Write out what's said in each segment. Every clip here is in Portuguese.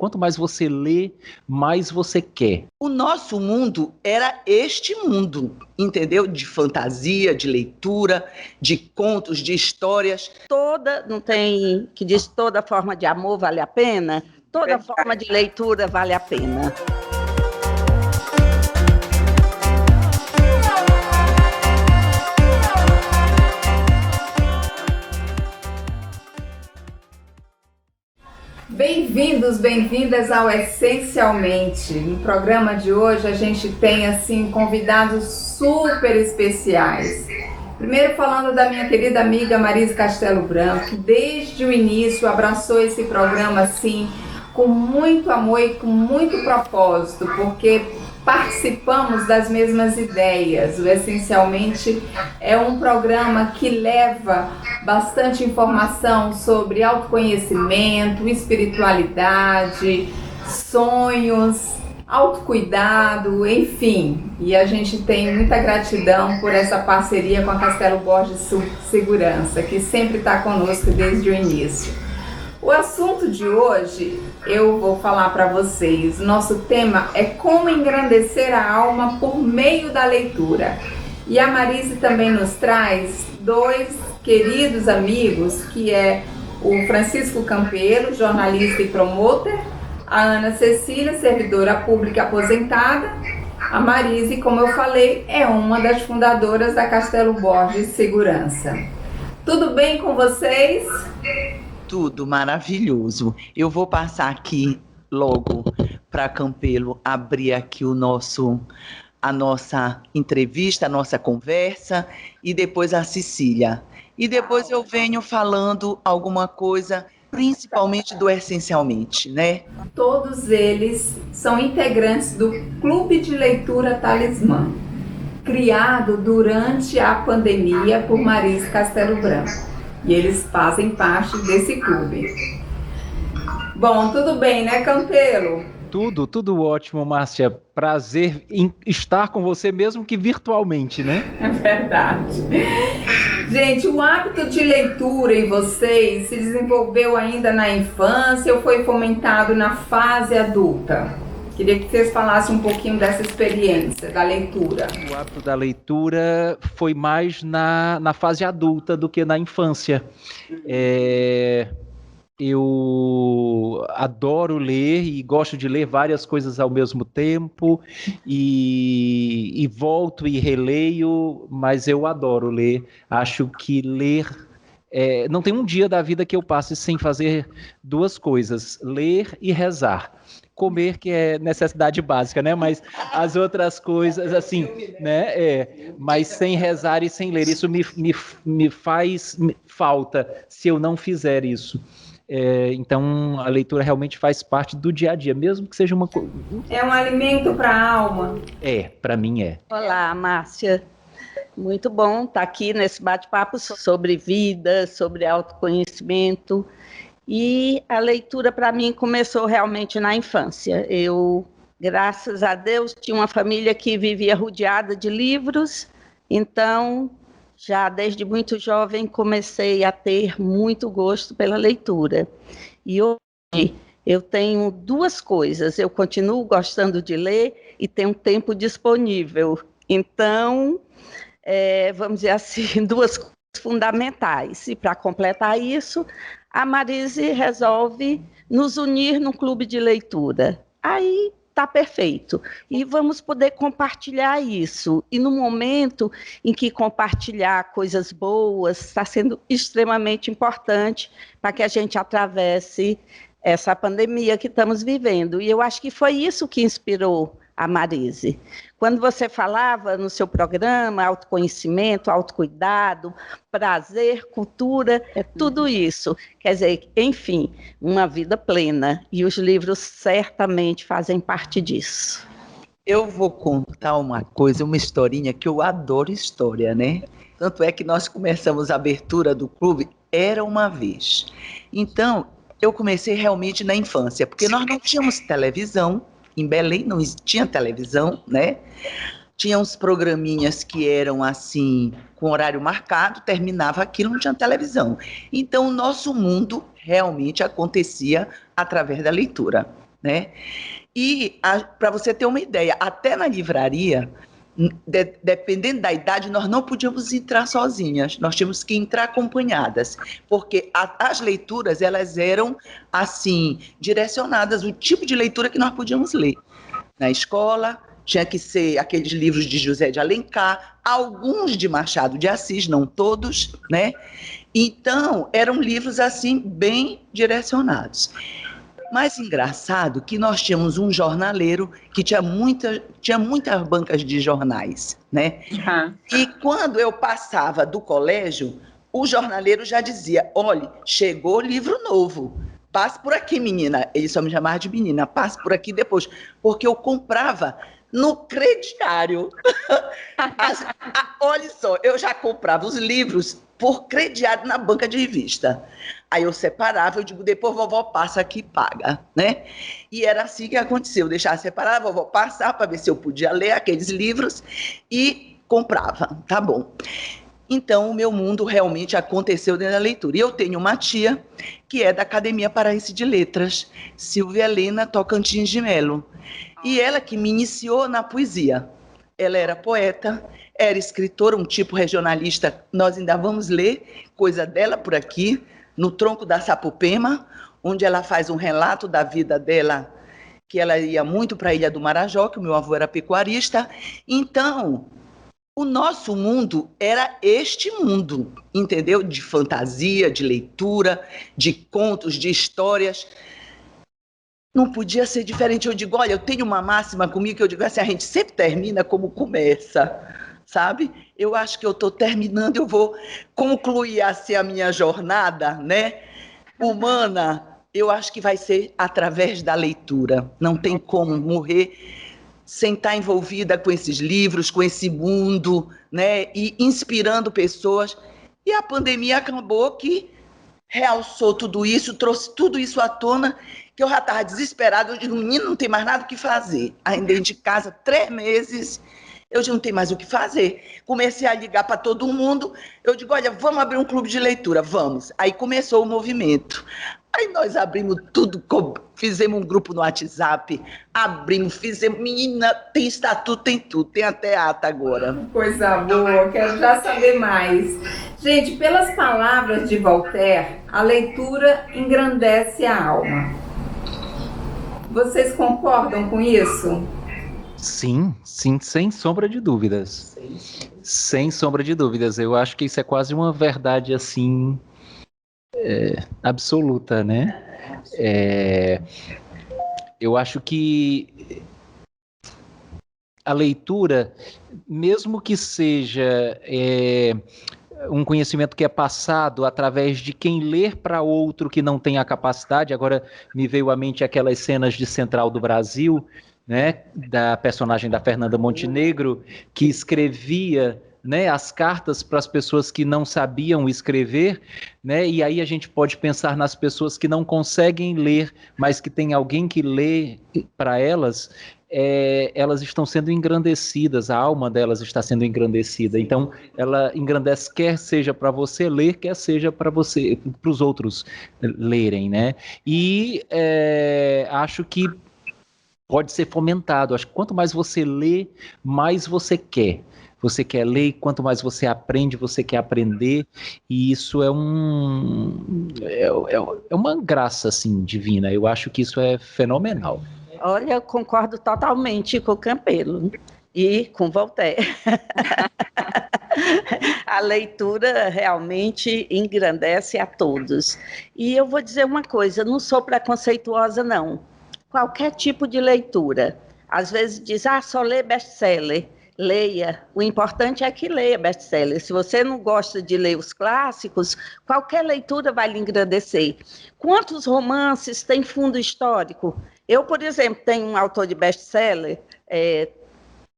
quanto mais você lê, mais você quer. O nosso mundo era este mundo, entendeu? De fantasia, de leitura, de contos, de histórias. Não tem que diz toda forma de amor vale a pena? Toda forma de leitura vale a pena. Bem-vindos, bem-vindas ao Essencialmente. No programa de hoje a gente tem assim convidados super especiais. Primeiro falando da minha querida amiga Marise Castelo Branco, que desde o início abraçou esse programa assim com muito amor e com muito propósito, porque participamos das mesmas ideias. O Essencialmente é um programa que leva bastante informação sobre autoconhecimento, espiritualidade, sonhos, autocuidado, enfim. E a gente tem muita gratidão por essa parceria com a Castelo Borges Segurança, que sempre está conosco desde o início. O assunto de hoje, eu vou falar para vocês, nosso tema é como engrandecer a alma por meio da leitura. E a Marise também nos traz dois queridos amigos, que é o Francisco Campelo, jornalista e promotor, a Ana Cecília, servidora pública aposentada. A Marise, como eu falei, é uma das fundadoras da Castelo Borges Segurança. Tudo bem com vocês? Tudo maravilhoso. Eu vou passar aqui logo para Campelo abrir aqui a nossa entrevista, a nossa conversa, e depois a Cecília. E depois eu venho falando alguma coisa, principalmente do Essencialmente, né? Todos eles são integrantes do Clube de Leitura Talismã, criado durante a pandemia por Marise Castelo Branco. E eles fazem parte desse clube. Bom, tudo bem, né, Campelo? Tudo ótimo, Márcia. Prazer em estar com você, mesmo que virtualmente, né? É verdade. Gente, o hábito de leitura em vocês se desenvolveu ainda na infância ou foi fomentado na fase adulta? Queria que vocês falassem um pouquinho dessa experiência da leitura. O hábito da leitura foi mais na fase adulta do que na infância. Eu adoro ler e gosto de ler várias coisas ao mesmo tempo e volto e releio, mas eu adoro ler. Acho que ler... não tem um dia da vida que eu passe sem fazer duas coisas, ler e rezar. Comer, que é necessidade básica, né? Mas as outras coisas, assim, né? Mas sem rezar e sem ler, isso me faz falta se eu não fizer isso. Então, a leitura realmente faz parte do dia a dia, mesmo que seja uma coisa... É um alimento para a alma? Para mim é. Olá, Márcia. Muito bom estar aqui nesse bate-papo sobre vida, sobre autoconhecimento. E a leitura, para mim, começou realmente na infância. Eu, graças a Deus, tinha uma família que vivia rodeada de livros, então, já desde muito jovem, comecei a ter muito gosto pela leitura. E hoje eu tenho duas coisas: eu continuo gostando de ler e tenho tempo disponível. Então, vamos dizer assim, duas coisas fundamentais. E para completar isso, a Marise resolve nos unir num clube de leitura. Aí está perfeito. E vamos poder compartilhar isso. E no momento em que compartilhar coisas boas está sendo extremamente importante para que a gente atravesse essa pandemia que estamos vivendo. E eu acho que foi isso que inspirou a Marise. Quando você falava no seu programa, autoconhecimento, autocuidado, prazer, cultura, tudo isso. Quer dizer, enfim, uma vida plena. E os livros certamente fazem parte disso. Eu vou contar uma coisa, uma historinha, que eu adoro história, né? Tanto é que nós começamos a abertura do clube, era uma vez. Então, eu comecei realmente na infância, porque nós não tínhamos televisão. Em Belém não tinha televisão, né? Tinha uns programinhas que eram assim, com horário marcado, terminava aquilo, não tinha televisão. Então, o nosso mundo realmente acontecia através da leitura. né? E, para você ter uma ideia, até na livraria, dependendo da idade, nós não podíamos entrar sozinhas, nós tínhamos que entrar acompanhadas, porque as leituras, elas eram, assim, direcionadas, o tipo de leitura que nós podíamos ler. Na escola, tinha que ser aqueles livros de José de Alencar, alguns de Machado de Assis, não todos, né? Então, eram livros, assim, bem direcionados. Mais engraçado que nós tínhamos um jornaleiro que tinha muitas bancas de jornais, né? Uhum. E quando eu passava do colégio, o jornaleiro já dizia, olha, chegou livro novo, passe por aqui, menina. Ele só me chamava de menina, passe por aqui depois, porque eu comprava no crediário. Olha só, eu já comprava os livros por crediário na banca de revista. Aí eu separava, eu digo, depois vovó passa aqui e paga, né? E era assim que aconteceu, eu deixava separado, a vovó passar para ver se eu podia ler aqueles livros e comprava, tá bom. Então, o meu mundo realmente aconteceu dentro da leitura. E eu tenho uma tia que é da Academia Paraense de Letras, Silvia Helena Tocantins de Melo. E ela que me iniciou na poesia. Ela era poeta, era escritora, um tipo regionalista. Nós ainda vamos ler coisa dela por aqui, no Tronco da Sapopema, onde ela faz um relato da vida dela, que ela ia muito para a Ilha do Marajó, que o meu avô era pecuarista. Então, o nosso mundo era este mundo, entendeu? De fantasia, de leitura, de contos, de histórias. Não podia ser diferente. Eu digo, olha, eu tenho uma máxima comigo que eu digo assim, a gente sempre termina como começa, sabe? Eu acho que eu estou terminando, eu vou concluir assim a minha jornada, né? Humana, eu acho que vai ser através da leitura. Não tem como morrer sem estar envolvida com esses livros, com esse mundo, né? E inspirando pessoas. E a pandemia acabou que realçou tudo isso, trouxe tudo isso à tona, que eu já estava desesperada. Eu digo, menino, não tem mais nada o que fazer. Ainda dentro de casa, 3 meses, eu digo, não tem mais o que fazer. Comecei a ligar para todo mundo. Eu digo, olha, vamos abrir um clube de leitura, vamos. Aí começou o movimento. Aí nós abrimos tudo, fizemos um grupo no WhatsApp, fizemos, menina, tem estatuto, tem tudo, tem até ata agora. Coisa boa, quero já saber mais. Gente, pelas palavras de Voltaire, a leitura engrandece a alma. Vocês concordam com isso? Sim, sem sombra de dúvidas. Sem sombra de dúvidas. Eu acho que isso é quase uma verdade, assim, absoluta, né? Eu acho que a leitura, mesmo que seja um conhecimento que é passado através de quem ler para outro que não tem a capacidade, agora me veio à mente aquelas cenas de Central do Brasil, né, da personagem da Fernanda Montenegro, que escrevia, né, as cartas para as pessoas que não sabiam escrever, né, e aí a gente pode pensar nas pessoas que não conseguem ler, mas que tem alguém que lê para elas, elas estão sendo engrandecidas, a alma delas está sendo engrandecida, então ela engrandece, quer seja para você ler, quer seja para os outros lerem, né, e acho que pode ser fomentado. Acho que quanto mais você lê, mais você quer. Você quer ler, e quanto mais você aprende, você quer aprender. E isso é uma graça, assim, divina. Eu acho que isso é fenomenal. Olha, eu concordo totalmente com o Campelo e com Voltaire. A leitura realmente engrandece a todos. E eu vou dizer uma coisa, não sou preconceituosa, não. Qualquer tipo de leitura. Às vezes diz, só lê best-seller. Leia. O importante é que leia best-seller. Se você não gosta de ler os clássicos, qualquer leitura vai lhe engrandecer. Quantos romances têm fundo histórico? Eu, por exemplo, tenho um autor de best-seller,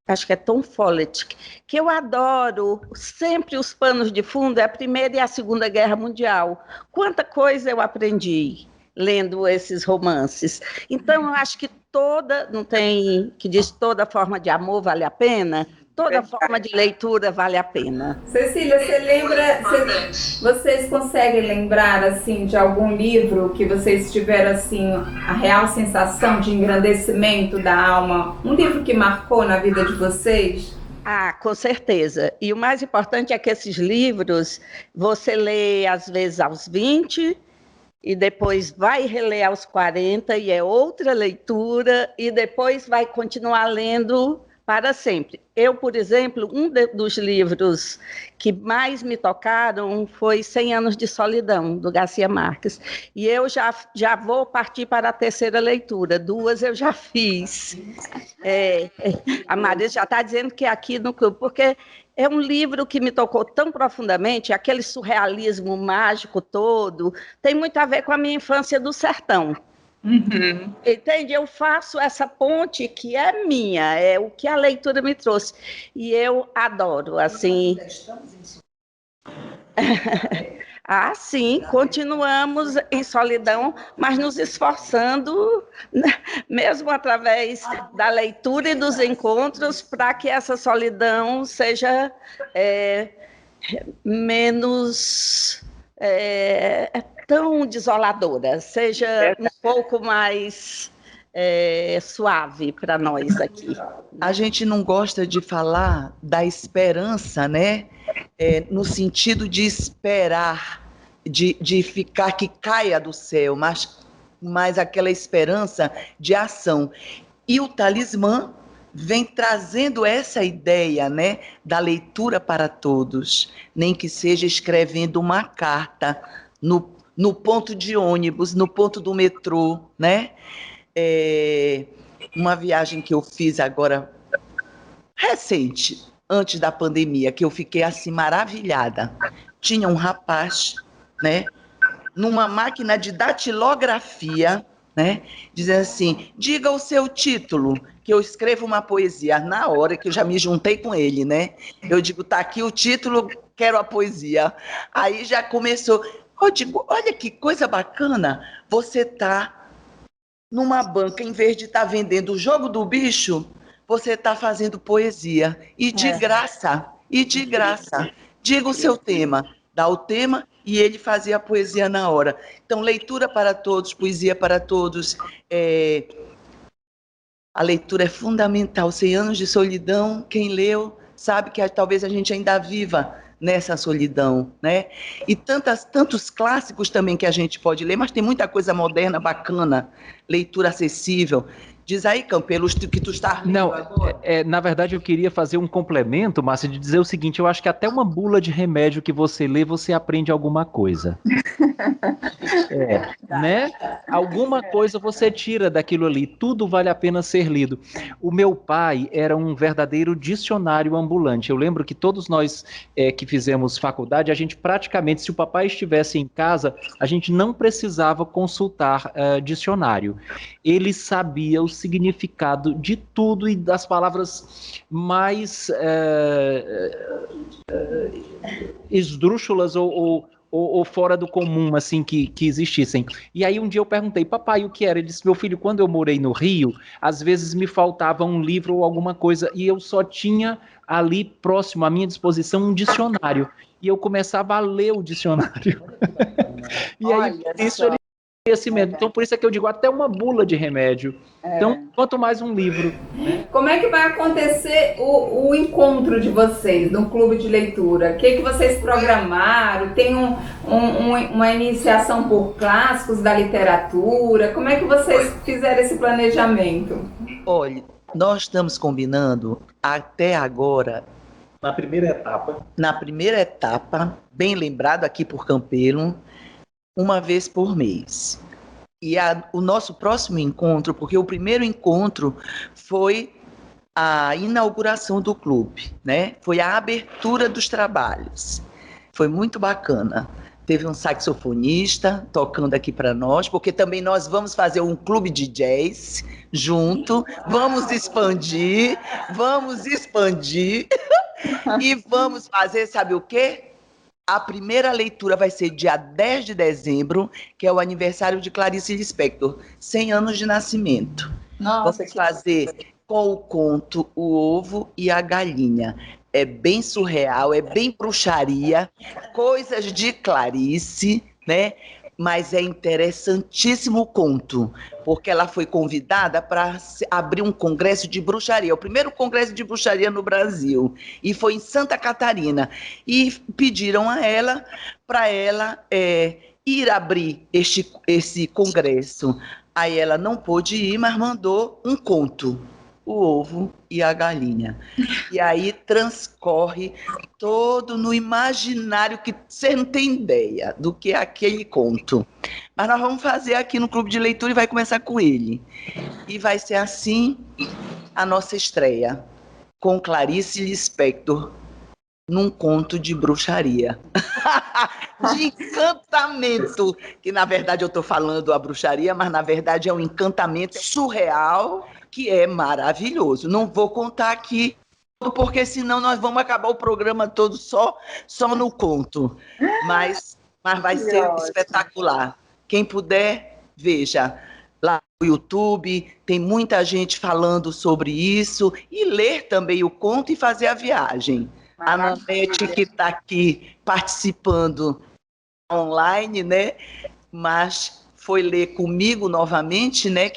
acho que é Tom Follett, que eu adoro. Sempre os panos de fundo é a Primeira e a Segunda Guerra Mundial. Quanta coisa eu aprendi lendo esses romances. Então, eu acho que não tem que diz toda forma de amor vale a pena. toda forma de leitura vale a pena. Cecília, você lembra, vocês conseguem lembrar, assim, de algum livro que vocês tiveram, assim, a real sensação de engrandecimento da alma? Um livro que marcou na vida de vocês? Ah, com certeza. E o mais importante é que esses livros você lê, às vezes, aos 20, e depois vai reler aos 40, e é outra leitura, e depois vai continuar lendo para sempre. Eu, por exemplo, dos livros que mais me tocaram foi 100 Anos de Solidão, do Garcia Marques. E eu já vou partir para a terceira leitura. 2 eu já fiz. A Maria já está dizendo que é aqui no clube, porque é um livro que me tocou tão profundamente, aquele surrealismo mágico todo, tem muito a ver com a minha infância do sertão. Uhum. Entende? Eu faço essa ponte que é minha, é o que a leitura me trouxe. E eu adoro, assim. Ah, sim, continuamos em solidão, mas nos esforçando, mesmo através da leitura e dos encontros, para que essa solidão seja menos tão desoladora, seja um pouco mais suave para nós aqui. A gente não gosta de falar da esperança, né? No sentido de esperar, de ficar que caia do céu, mas aquela esperança de ação. E o Talismã vem trazendo essa ideia, né, da leitura para todos, nem que seja escrevendo uma carta no ponto de ônibus, no ponto do metrô, né? Uma viagem que eu fiz agora, recente, antes da pandemia, que eu fiquei assim maravilhada. Tinha um rapaz, né, numa máquina de datilografia, né, dizendo assim: diga o seu título, que eu escrevo uma poesia. Na hora que eu já me juntei com ele, né, eu digo, tá aqui o título, quero a poesia. Aí já começou, eu digo, olha que coisa bacana, você tá numa banca, em vez de estar vendendo o jogo do bicho, você está fazendo poesia. E de graça, diga o seu tema, dá o tema e ele fazia a poesia na hora. Então, leitura para todos, poesia para todos. A leitura é fundamental. 100 Anos de Solidão, quem leu sabe que talvez a gente ainda viva nessa solidão, né? E tantos clássicos também que a gente pode ler, mas tem muita coisa moderna, bacana, leitura acessível. Diz aí, Campelo, que tu está lendo agora. Na verdade, eu queria fazer um complemento, Márcia, de dizer o seguinte: eu acho que até uma bula de remédio que você lê, você aprende alguma coisa. Né? Alguma coisa você tira daquilo ali, tudo vale a pena ser lido. O meu pai era um verdadeiro dicionário ambulante. Eu lembro que todos nós que fizemos faculdade, a gente praticamente, se o papai estivesse em casa, a gente não precisava consultar dicionário. Ele sabia o significado de tudo e das palavras mais esdrúxulas ou fora do comum, assim, que existissem. E aí um dia eu perguntei, papai, o que era? Ele disse, meu filho, quando eu morei no Rio, às vezes me faltava um livro ou alguma coisa, e eu só tinha ali próximo à minha disposição um dicionário. E eu começava a ler o dicionário. E aí, isso ele conhecimento. Então, por isso é que eu digo, até uma bula de remédio. Então, quanto mais um livro. Como é que vai acontecer o encontro de vocês no clube de leitura? O que vocês programaram? Tem uma iniciação por clássicos da literatura? Como é que vocês fizeram esse planejamento? Olha, nós estamos combinando até agora. Na primeira etapa, bem lembrado aqui por Campelo, uma vez por mês. E o nosso próximo encontro, porque o primeiro encontro foi a inauguração do clube, né? Foi a abertura dos trabalhos. Foi muito bacana. Teve um saxofonista tocando aqui para nós, porque também nós vamos fazer um clube de jazz junto, vamos expandir e vamos fazer, sabe o quê? A primeira leitura vai ser dia 10 de dezembro, que é o aniversário de Clarice Lispector, 100 anos de nascimento. Nossa, vamos fazer com o conto O Ovo e a Galinha. É bem surreal, é bem bruxaria, coisas de Clarice, né? Mas é interessantíssimo o conto, porque ela foi convidada para abrir um congresso de bruxaria, o primeiro congresso de bruxaria no Brasil, e foi em Santa Catarina. E pediram a ela para ela ir abrir esse congresso. Aí ela não pôde ir, mas mandou um conto, O Ovo e a Galinha. E aí transcorre todo no imaginário que você não tem ideia do que é aquele conto. Mas nós vamos fazer aqui no Clube de Leitura e vai começar com ele. E vai ser assim a nossa estreia, com Clarice Lispector, num conto de bruxaria. De encantamento, que na verdade eu estou falando a bruxaria, mas na verdade é um encantamento surreal, que é maravilhoso. Não vou contar aqui, porque senão nós vamos acabar o programa todo só no conto. Mas vai ser espetacular. Quem puder, veja. Lá no YouTube, tem muita gente falando sobre isso, e ler também o conto e fazer a viagem. A Nanete, que está aqui participando online, né? Mas foi ler comigo novamente, né?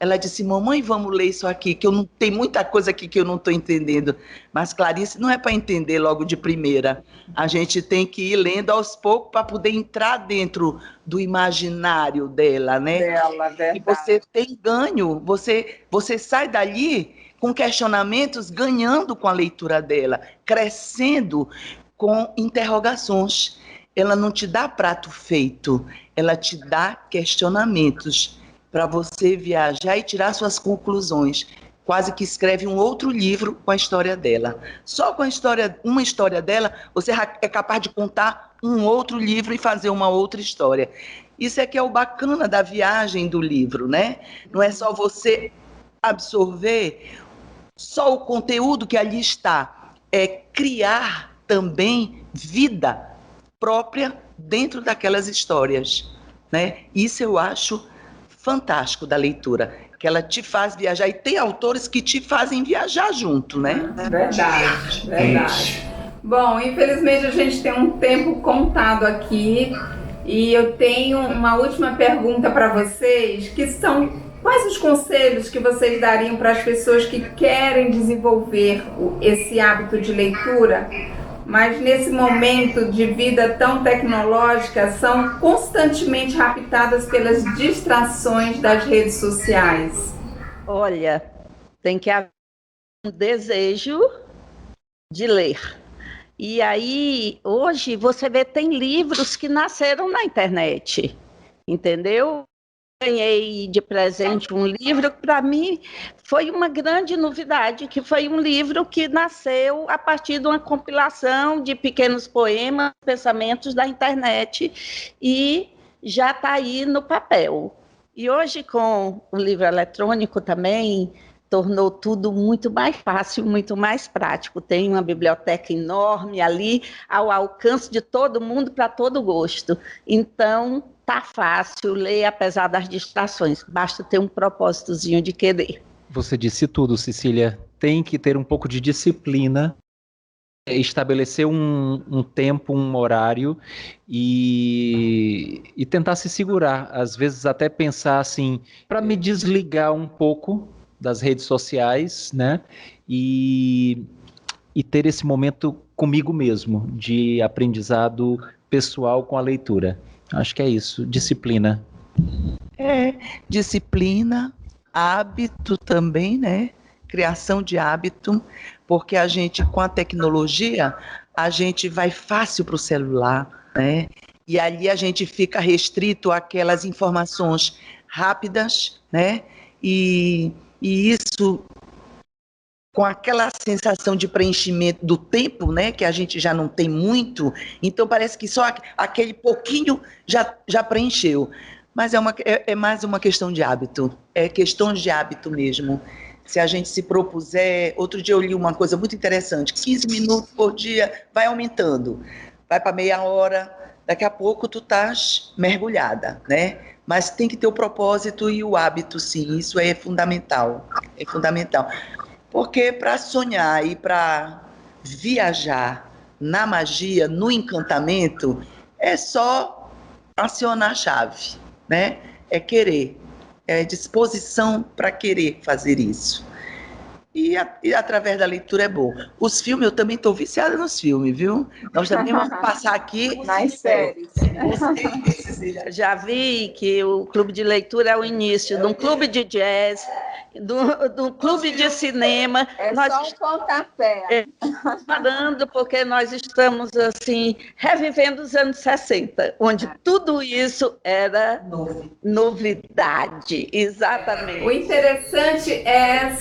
Ela disse, mamãe, vamos ler isso aqui, que tem muita coisa aqui que eu não estou entendendo. Mas Clarice, não é para entender logo de primeira. A gente tem que ir lendo aos poucos para poder entrar dentro do imaginário dela, né? Verdade. E você tem ganho, você sai dali com questionamentos, ganhando com a leitura dela, crescendo com interrogações. Ela não te dá prato feito, ela te dá questionamentos para você viajar e tirar suas conclusões. Quase que escreve um outro livro com a história dela. Só com uma história dela, você é capaz de contar um outro livro e fazer uma outra história. Isso é que é o bacana da viagem do livro, né? Não é só você absorver só o conteúdo que ali está, é criar também vida própria dentro daquelas histórias, né? Isso eu acho fantástico da leitura, que ela te faz viajar, e tem autores que te fazem viajar junto, né? Verdade. Bom, infelizmente a gente tem um tempo contado aqui, e eu tenho uma última pergunta para vocês, que são: quais os conselhos que vocês dariam para as pessoas que querem desenvolver esse hábito de leitura, mas nesse momento de vida tão tecnológica, são constantemente raptadas pelas distrações das redes sociais? Olha, tem que haver um desejo de ler. E aí, hoje, você vê, tem livros que nasceram na internet, entendeu? Ganhei de presente um livro que para mim foi uma grande novidade, que foi um livro que nasceu a partir de uma compilação de pequenos poemas, pensamentos da internet, e já está aí no papel. E hoje, com o livro eletrônico também, tornou tudo muito mais fácil, muito mais prático. Tem uma biblioteca enorme ali, ao alcance de todo mundo, para todo gosto. Então, tá fácil ler, apesar das distrações. Basta ter um propósitozinho de querer. Você disse tudo, Cecília. Tem que ter um pouco de disciplina, estabelecer um tempo, um horário e tentar se segurar. Às vezes até pensar assim, para me desligar um pouco das redes sociais, né? E ter esse momento comigo mesmo, de aprendizado pessoal com a leitura. Acho que é isso, disciplina. Disciplina, hábito também, né? Criação de hábito, porque a gente, com a tecnologia, a gente vai fácil para o celular, né? E ali a gente fica restrito àquelas informações rápidas, né? E isso, com aquela sensação de preenchimento do tempo, né, que a gente já não tem muito, então parece que só aquele pouquinho já preencheu. Mas é mais uma questão de hábito, é questão de hábito mesmo. Se a gente se propuser, outro dia eu li uma coisa muito interessante, 15 minutos por dia, vai aumentando, vai para meia hora, daqui a pouco tu estás mergulhada, né? Mas tem que ter o propósito e o hábito, sim, isso é fundamental, porque para sonhar e para viajar na magia, no encantamento, é só acionar a chave, né? É querer, é disposição para querer fazer isso. E através da leitura é bom. Os filmes, eu também estou viciada nos filmes, viu? Nós também vamos passar aqui nas séries. Já vi que o clube de leitura é o início de um clube de jazz, de um clube de cinema. É só um pontapé. Parando porque nós estamos assim revivendo os anos 60, onde tudo isso era novidade. Exatamente. O interessante é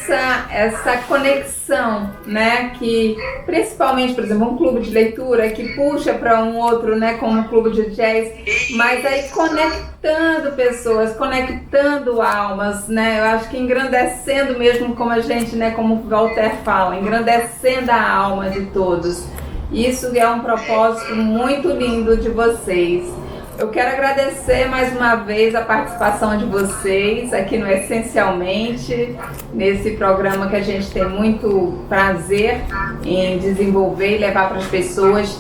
essa conexão, né? Que principalmente, por exemplo, um clube de leitura que puxa para um outro, né? Como um clube de jazz, mas aí conectando pessoas, conectando almas, né? Eu acho que engrandecendo mesmo, como a gente, né? Como o Walter fala, engrandecendo a alma de todos. Isso é um propósito muito lindo de vocês. Eu quero agradecer mais uma vez a participação de vocês aqui no Essencialmente, nesse programa que a gente tem muito prazer em desenvolver e levar para as pessoas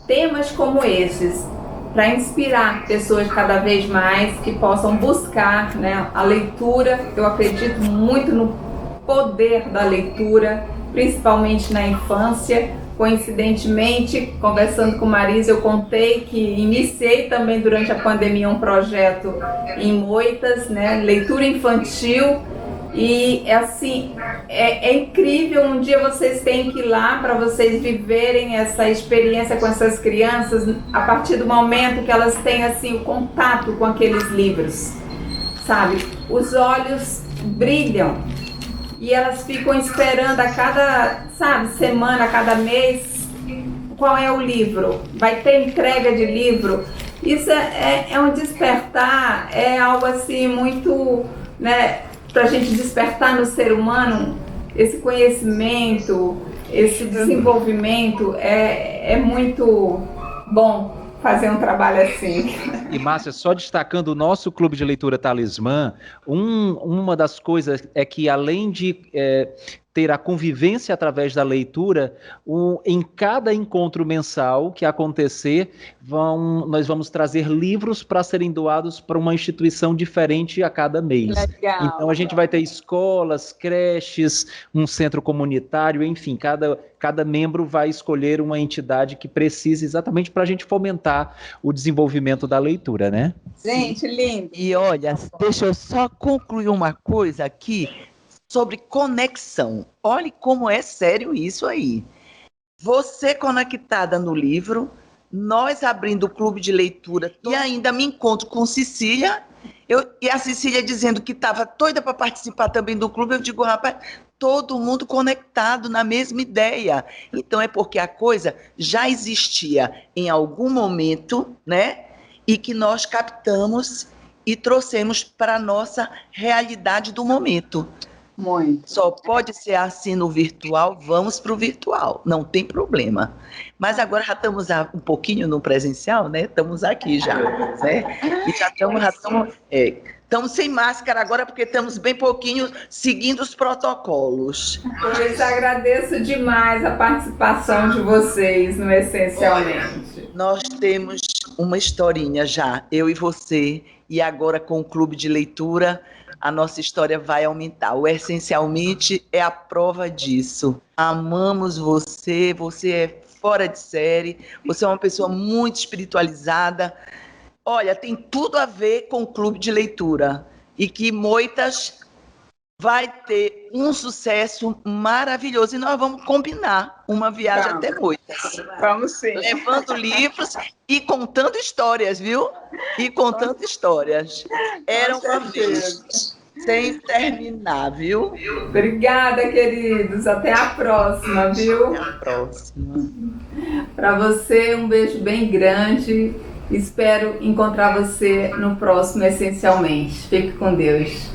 temas como esses, para inspirar pessoas cada vez mais que possam buscar, né, a leitura. Eu acredito muito no poder da leitura, principalmente na infância. Coincidentemente, conversando com Marisa, eu contei que iniciei também durante a pandemia um projeto em Moitas, né, leitura infantil, e assim, é incrível. Um dia vocês têm que ir lá para vocês viverem essa experiência com essas crianças, a partir do momento que elas têm assim o contato com aqueles livros, sabe? Os olhos brilham. E elas ficam esperando a cada, sabe, semana, a cada mês, qual é o livro. Vai ter entrega de livro. Isso é um despertar, é algo assim muito, né, para a gente despertar no ser humano esse conhecimento, esse desenvolvimento. É muito bom fazer um trabalho assim. E Márcia, só destacando o nosso Clube de Leitura Talismã, uma das coisas é que além de ter a convivência através da leitura, em cada encontro mensal que acontecer, nós vamos trazer livros para serem doados para uma instituição diferente a cada mês. Legal. Então a gente vai ter escolas, creches, um centro comunitário, enfim, cada membro vai escolher uma entidade que precise exatamente para a gente fomentar o desenvolvimento da leitura, né? Gente, lindo. E olha, deixa eu só concluir uma coisa aqui sobre conexão. Olhe como é sério isso aí. Você conectada no livro, nós abrindo o clube de leitura, e ainda me encontro com Cecília, e a Cecília dizendo que estava doida para participar também do clube. Eu digo, rapaz, todo mundo conectado na mesma ideia. Então é porque a coisa já existia em algum momento, né? E que nós captamos e trouxemos para a nossa realidade do momento. Muito. Só pode ser assim no virtual, vamos para o virtual, não tem problema. Mas agora já estamos um pouquinho no presencial, né? Estamos aqui já, né? E já estamos sem máscara agora, porque estamos bem pouquinho seguindo os protocolos. Pois agradeço demais a participação de vocês no Essencialmente. Nós temos uma historinha já, eu e você, e agora com o clube de leitura, a nossa história vai aumentar. O Essencialmente é a prova disso. Amamos você, você é fora de série, você é uma pessoa muito espiritualizada. Olha, tem tudo a ver com o clube de leitura. E que Moitas vai ter um sucesso maravilhoso. E nós vamos combinar uma viagem até Moitas. Vamos sim. Levando livros e contando histórias, viu? E contando histórias. Era uma vez. Sem terminar, viu? Obrigada, queridos. Até a próxima, viu? Até a próxima. Para você, um beijo bem grande. Espero encontrar você no próximo Essencialmente. Fique com Deus.